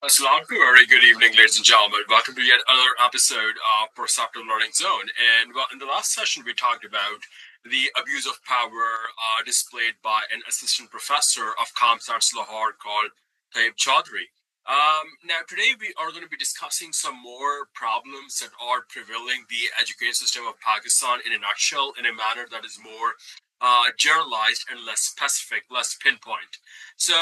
Assalamu alaikum. Very good evening, ladies and gentlemen. Welcome to yet another episode of Perceptive Learning Zone. And well, in the last session, we talked about the abuse of power displayed by an assistant professor of Comp Science Lahore called Taib Chaudhry. Now, today we are going to be discussing some more problems that are prevailing the education system of Pakistan in a nutshell, in a manner that is more generalized and less specific, less pinpoint. So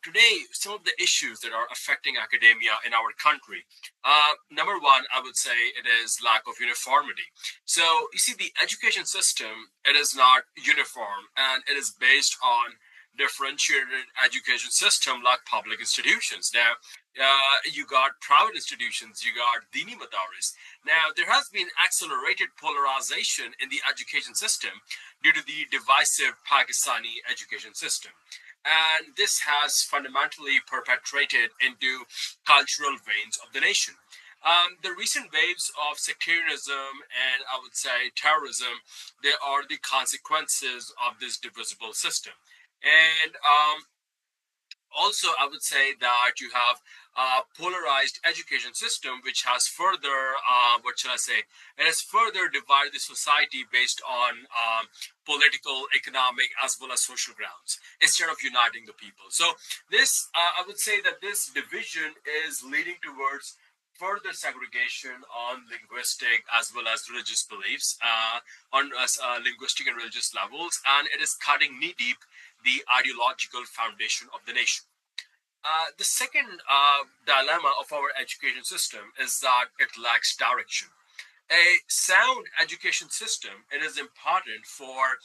today, some of the issues that are affecting academia in our country. Number one, I would say it is lack of uniformity. So you see, the education system, it is not uniform, and it is based on differentiated education system like public institutions. Now, you got private institutions, you got dini madaris. Now, there has been accelerated polarization in the education system due to the divisive Pakistani education system. And this has fundamentally perpetrated into cultural veins of the nation. The recent waves of sectarianism and I would say terrorism, they are the consequences of this divisible system. And also, I would say that you have a polarized education system, which has further, what shall I say, it has further divided the society based on political, economic, as well as social grounds, instead of uniting the people. So this, I would say that this division is leading towards further segregation on linguistic as well as religious beliefs, on linguistic and religious levels, and it is cutting knee deep the ideological foundation of the nation. The second dilemma of our education system is that it lacks direction. A sound education system, it is important for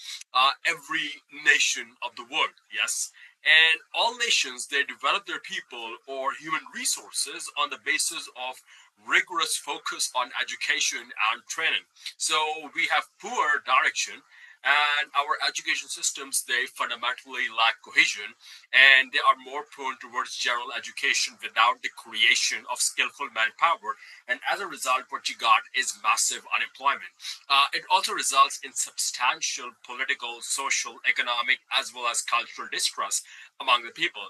every nation of the world, yes. And all nations, they develop their people or human resources on the basis of rigorous focus on education and training. So we have poor direction, and our education systems, they fundamentally lack cohesion, and they are more prone towards general education without the creation of skillful manpower. And as a result, what you got is massive unemployment. It also results in substantial political, social, economic, as well as cultural distrust among the people.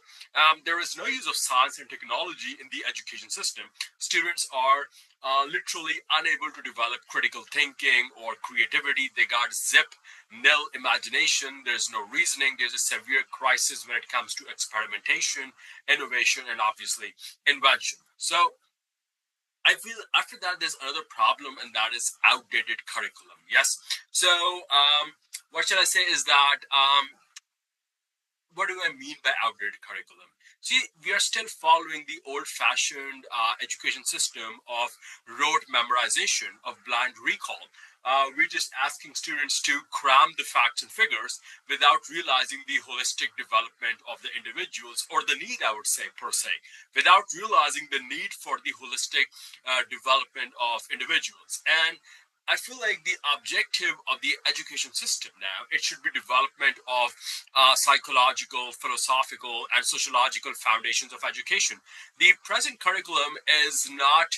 There is no use of science and technology in the education system. Students are literally unable to develop critical thinking or creativity. They got zip, nil imagination. There's no reasoning. There's a severe crisis when it comes to experimentation, innovation, and obviously invention. So I feel after that there's another problem, and that is outdated curriculum. Yes. So what shall I say is that what do I mean by outdated curriculum? See, we are still following the old-fashioned education system of rote memorization, of blind recall. We're just asking students to cram the facts and figures without realizing the holistic development of the individuals, or the need, I would say, per se, without realizing the need for the holistic development of individuals. And I feel like the objective of the education system now, it should be development of psychological, philosophical, and sociological foundations of education. The present curriculum is not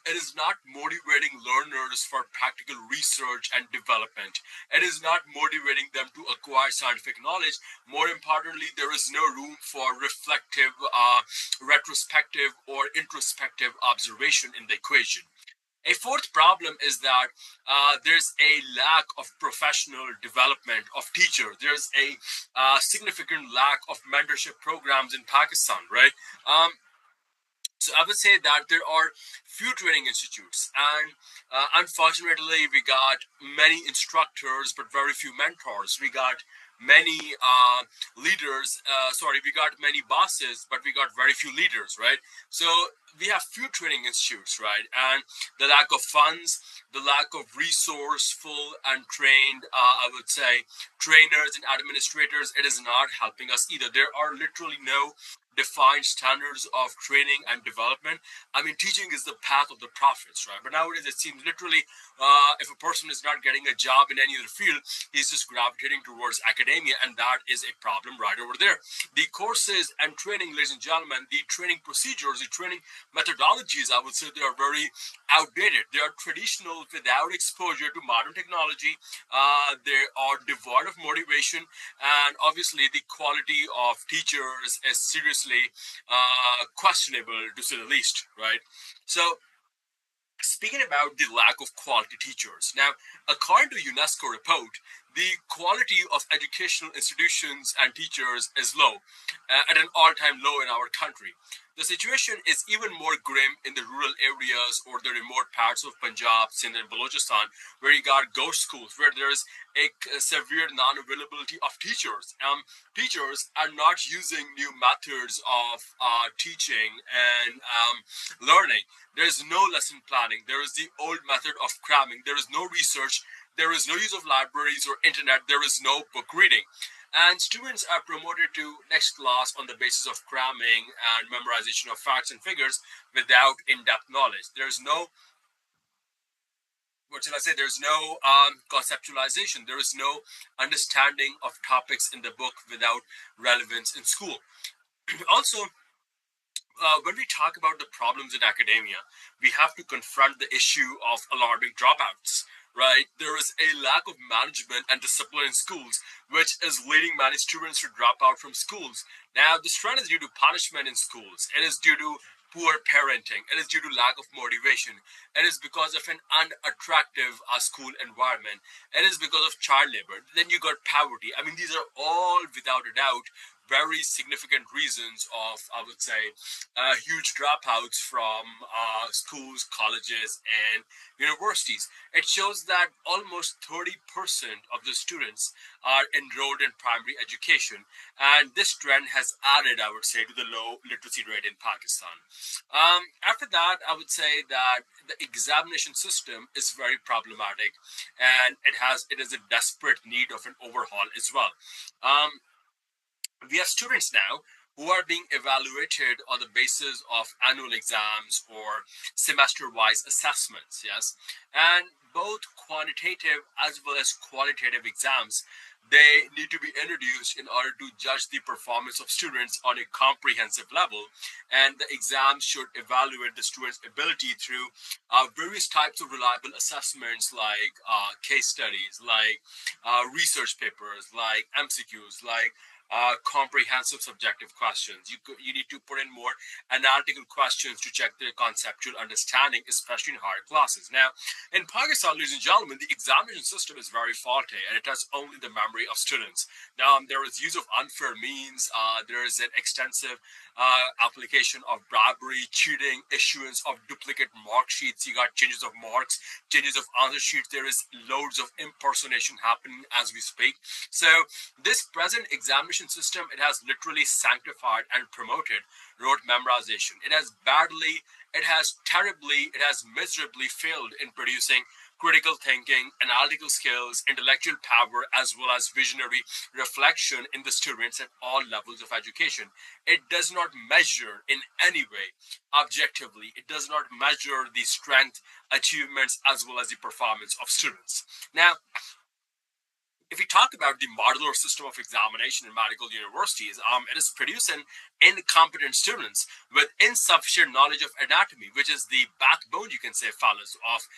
it is not motivating learners for practical research and development. It is not motivating them to acquire scientific knowledge. More importantly, there is no room for reflective, retrospective, or introspective observation in the equation. A fourth problem is that there's a lack of professional development of teachers. There's a significant lack of mentorship programs in Pakistan, right? So I would say that there are few training institutes, and unfortunately, we got many instructors but very few mentors. We got many leaders. Sorry, we got many bosses, but we got very few leaders, right? So we have few training institutes, right? And the lack of funds, the lack of resourceful and trained, I would say, trainers and administrators, it is not helping us either. There are literally no defined standards of training and development. I mean, teaching is the path of the prophets, right? But nowadays, it seems literally, if a person is not getting a job in any other field, he's just gravitating towards academia, and that is a problem right over there. The courses and training, ladies and gentlemen, the training procedures, the training methodologies, I would say they are very outdated. They are traditional without exposure to modern technology. They are devoid of motivation, and obviously the quality of teachers is seriously seriously questionable, to say the least, right? So, speaking about the lack of quality teachers, now, according to UNESCO report, the quality of educational institutions and teachers is low, at an all-time low in our country. The situation is even more grim in the rural areas or the remote parts of Punjab, Sindh, and Balochistan, where you got ghost schools, where there's a severe non-availability of teachers. Teachers are not using new methods of teaching and learning. There is no lesson planning. There is the old method of cramming. There is no research. There is no use of libraries or internet. There is no book reading. And students are promoted to next class on the basis of cramming and memorization of facts and figures without in-depth knowledge. There's no, what shall I say, there's no conceptualization. There is no understanding of topics in the book without relevance in school. Also, when we talk about the problems in academia, we have to confront the issue of alarming dropouts. Right, there is a lack of management and discipline in schools, which is leading many students to drop out from schools. Now, this trend is due to punishment in schools. It is due to poor parenting. It is due to lack of motivation. It is because of an unattractive school environment. It is because of child labor. Then you got poverty. I mean, these are all, without a doubt, very significant reasons of, I would say, huge dropouts from schools, colleges, and universities. It shows that almost 30% of the students are enrolled in primary education, and this trend has added, I would say, to the low literacy rate in Pakistan. After that, I would say that the examination system is very problematic, and it is a desperate need of an overhaul as well. Um, we have students now who are being evaluated on the basis of annual exams or semester wise assessments, yes, and both quantitative as well as qualitative exams, they need to be introduced in order to judge the performance of students on a comprehensive level, and the exams should evaluate the students ability through various types of reliable assessments like case studies, like research papers, like mcqs, like comprehensive subjective questions. You need to put in more analytical questions to check their conceptual understanding, especially in higher classes. Now, in Pakistan, ladies and gentlemen, the examination system is very faulty and it has only the memory of students. Now, there is use of unfair means. There is an extensive application of bribery, cheating, issuance of duplicate mark sheets. You got changes of marks, changes of answer sheets. There is loads of impersonation happening as we speak. So this present examination system, it has literally sanctified and promoted rote memorization. It has terribly, it has miserably failed in producing critical thinking, analytical skills, intellectual power, as well as visionary reflection in the students at all levels of education. It does not measure in any way objectively. It does not measure the strength, achievements, as well as the performance of students. Now, if we talk about the modular system of examination in medical universities, it is producing incompetent students with insufficient knowledge of anatomy, which is the backbone, you can say, fellows, of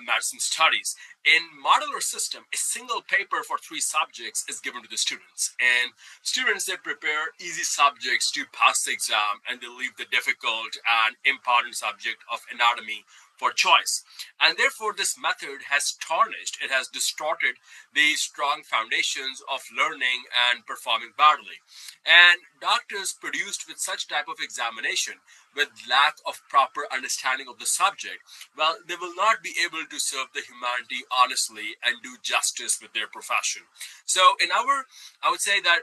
medicine studies. In modular system, a single paper for three subjects is given to the students, and students, they prepare easy subjects to pass the exam, and they leave the difficult and important subject of anatomy for choice. And therefore, this method has tarnished, it has distorted the strong foundations of learning and performing badly. And doctors produced with such type of examination, with lack of proper understanding of the subject, well, they will not be able to serve the humanity honestly and do justice with their profession. So, I would say that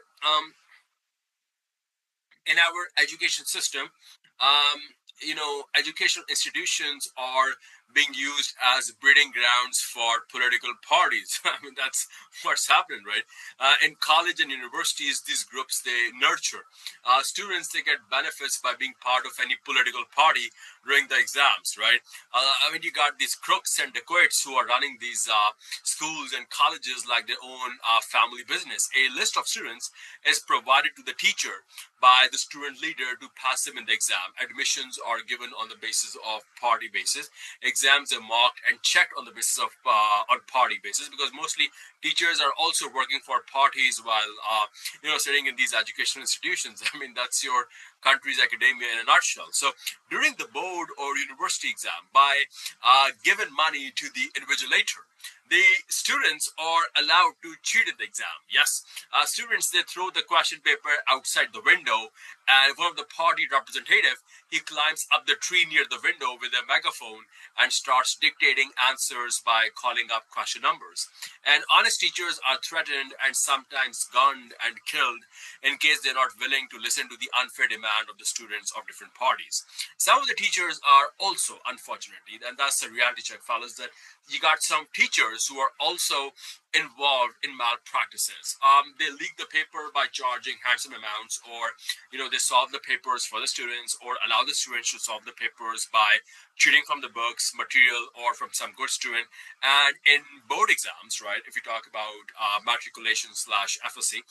in our education system, educational institutions are being used as breeding grounds for political parties. I mean, that's what's happening, right? In college and universities, these groups, they nurture students. They get benefits by being part of any political party during the exams, right? I mean, you got these crooks and dacoits who are running these schools and colleges like their own family business. A list of students is provided to the teacher by the student leader to pass them in the exam. Admissions are given on the basis of party basis. Exams are marked and checked on the basis of on party basis, because mostly teachers are also working for parties while sitting in these educational institutions. I mean, that's your country's academia in a nutshell. So during the board or university exam, by given money to the invigilator, the students are allowed to cheat in the exam. Yes, students, they throw the question paper outside the window, and one of the party representative, he climbs up the tree near the window with a megaphone and starts dictating answers by calling up question numbers. And honest teachers are threatened and sometimes gunned and killed in case they're not willing to listen to the unfair demand of the students of different parties. Some of the teachers are also, unfortunately, and that's the reality check, fellas, that you got some teachers who are also involved in malpractices. They leak the paper by charging handsome amounts, or they solve the papers for the students, or allow the students to solve the papers by cheating from the books material or from some good student. And in board exams, right, if you talk about matriculation slash FSC,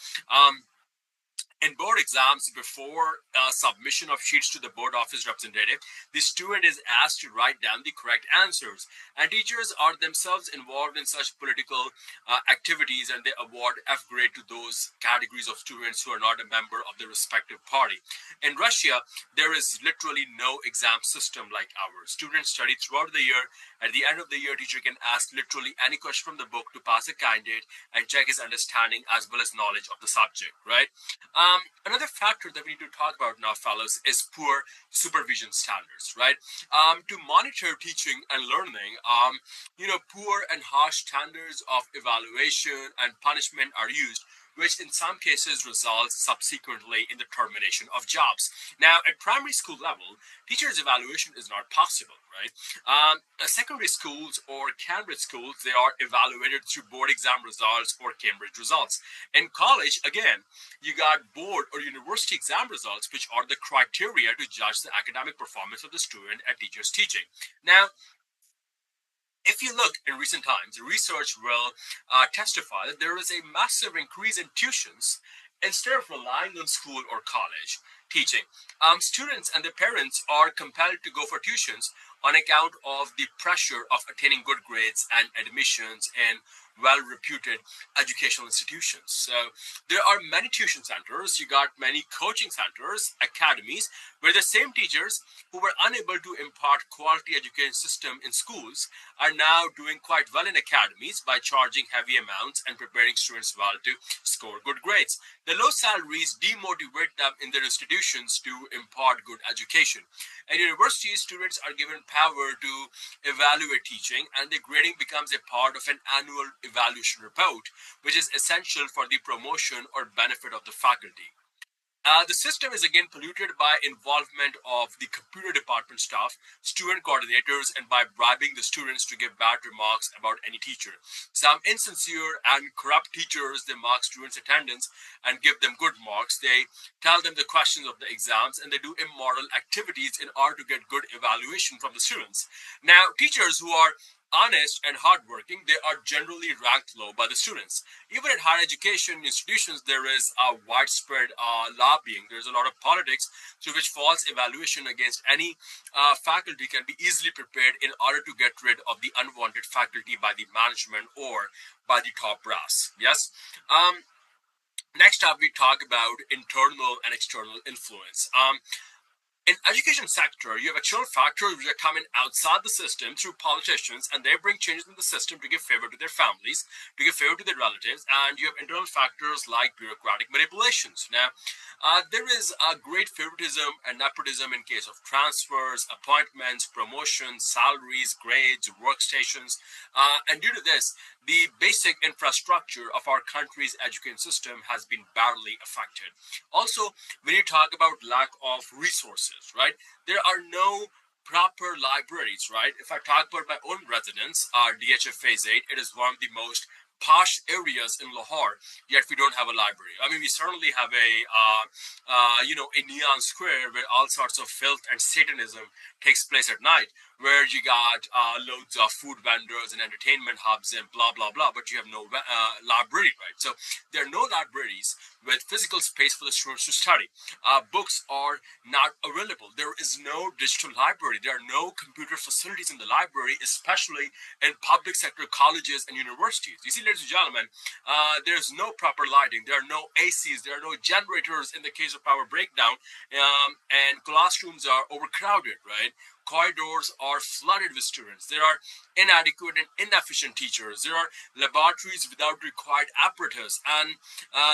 in board exams, before submission of sheets to the board office representative, the student is asked to write down the correct answers. And teachers are themselves involved in such political activities, and they award F grade to those categories of students who are not a member of the respective party. In Russia, there is literally no exam system like ours. Students study throughout the year. At the end of the year, teacher can ask literally any question from the book to pass a candidate and check his understanding as well as knowledge of the subject, right? Another factor that we need to talk about now, fellows, is poor supervision standards, right? To monitor teaching and learning, poor and harsh standards of evaluation and punishment are used, which in some cases results subsequently in the termination of jobs. Now, at primary school level, teachers' evaluation is not possible, right? Secondary schools or Cambridge schools, they are evaluated through board exam results or Cambridge results. In college, again, you got board or university exam results, which are the criteria to judge the academic performance of the student and teachers teaching. Now, if you look in recent times, research will testify that there is a massive increase in tuitions instead of relying on school or college teaching. Students and their parents are compelled to go for tuitions on account of the pressure of attaining good grades and admissions in well-reputed educational institutions. So there are many tuition centers, you got many coaching centers, academies, where the same teachers who were unable to impart quality education system in schools are now doing quite well in academies by charging heavy amounts and preparing students well to score good grades. The low salaries demotivate them in their institutions to impart good education. At universities, students are given power to evaluate teaching, and the grading becomes a part of an annual evaluation report, which is essential for the promotion or benefit of the faculty. The system is again polluted by involvement of the computer department staff, student coordinators, and by bribing the students to give bad remarks about any teacher. Some insincere and corrupt teachers, they mark students' attendance and give them good marks. They tell them the questions of the exams, and they do immoral activities in order to get good evaluation from the students. Now, teachers who are honest and hardworking, they are generally ranked low by the students. Even at higher education institutions, there is a widespread lobbying. There's a lot of politics through which false evaluation against any faculty can be easily prepared in order to get rid of the unwanted faculty by the management or by the top brass. Yes. Next up, we talk about internal and external influence. In education sector, you have external factors which are coming outside the system through politicians, and they bring changes in the system to give favor to their families, to give favor to their relatives, and you have internal factors like bureaucratic manipulations. Now, there is a great favoritism and nepotism in case of transfers, appointments, promotions, salaries, grades, workstations, and due to this, the basic infrastructure of our country's education system has been badly affected. Also, when you talk about lack of resources, right, there are no proper libraries, right? If I talk about my own residence, our DHF Phase 8, it is one of the most posh areas in Lahore, yet we don't have a library. I mean, we certainly have a neon square where all sorts of filth and Satanism takes place at night. where you got loads of food vendors and entertainment hubs and blah blah blah, but you have no library, right? So there are no libraries with physical space for the students to study. Books are not available. There is no digital library. There are no computer facilities in the library, especially in public sector colleges and universities. You see, ladies and gentlemen, there's no proper lighting. There are no ACs. There are no generators in the case of power breakdown, and classrooms are overcrowded, right? Corridors are flooded with students. There are inadequate and inefficient teachers. There are laboratories without required apparatus. And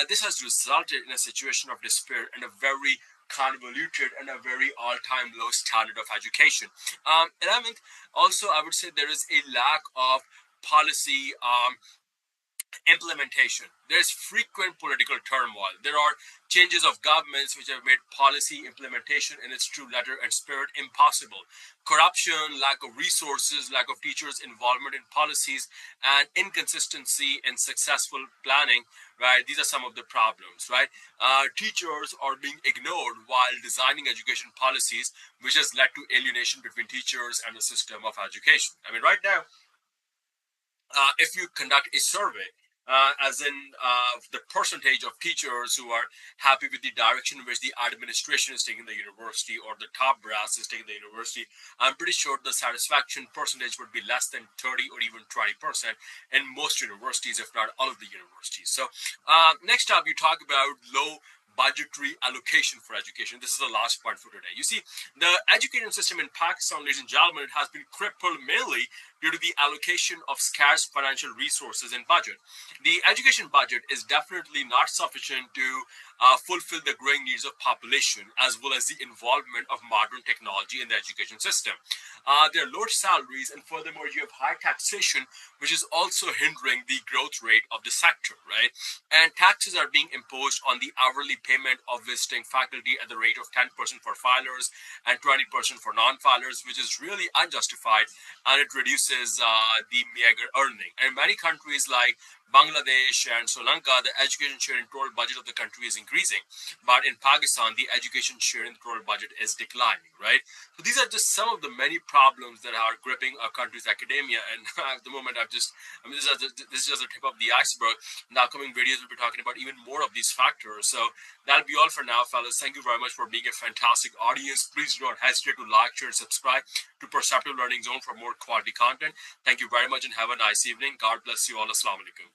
this has resulted in a situation of despair and a very convoluted and a very all-time low standard of education. 11th, also, I would say there is a lack of policy implementation. There's frequent political turmoil. There are changes of governments which have made policy implementation in its true letter and spirit impossible. Corruption, lack of resources, lack of teachers' involvement in policies, and inconsistency in successful planning, right? These are some of the problems, right? Teachers are being ignored while designing education policies, which has led to alienation between teachers and the system of education. I mean, right now, if you conduct a survey, as in the percentage of teachers who are happy with the direction in which the administration is taking the university or the top brass is taking the university, I'm pretty sure the satisfaction percentage would be less than 30 or even 20% in most universities, if not all of the universities. So next up, you talk about low budgetary allocation for education. This is the last point for today. You see, the education system in Pakistan, ladies and gentlemen, it has been crippled mainly due to the allocation of scarce financial resources and budget. The education budget is definitely not sufficient to fulfill the growing needs of population as well as the involvement of modern technology in the education system. There are low salaries, and furthermore, you have high taxation, which is also hindering the growth rate of the sector, right? And taxes are being imposed on the hourly payment of visiting faculty at the rate of 10% for filers and 20% for non-filers, which is really unjustified, and it reduces the meager earning. And many countries like Bangladesh and Sri Lanka, the education share in total budget of the country is increasing. But in Pakistan, the education share in the total budget is declining, right? So these are just some of the many problems that are gripping our country's academia. And at the moment, this is just the tip of the iceberg. In the upcoming videos, we'll be talking about even more of these factors. So that'll be all for now, fellas. Thank you very much for being a fantastic audience. Please do not hesitate to like, share, and subscribe to Perceptive Learning Zone for more quality content. Thank you very much and have a nice evening. God bless you all. Assalamu alaikum.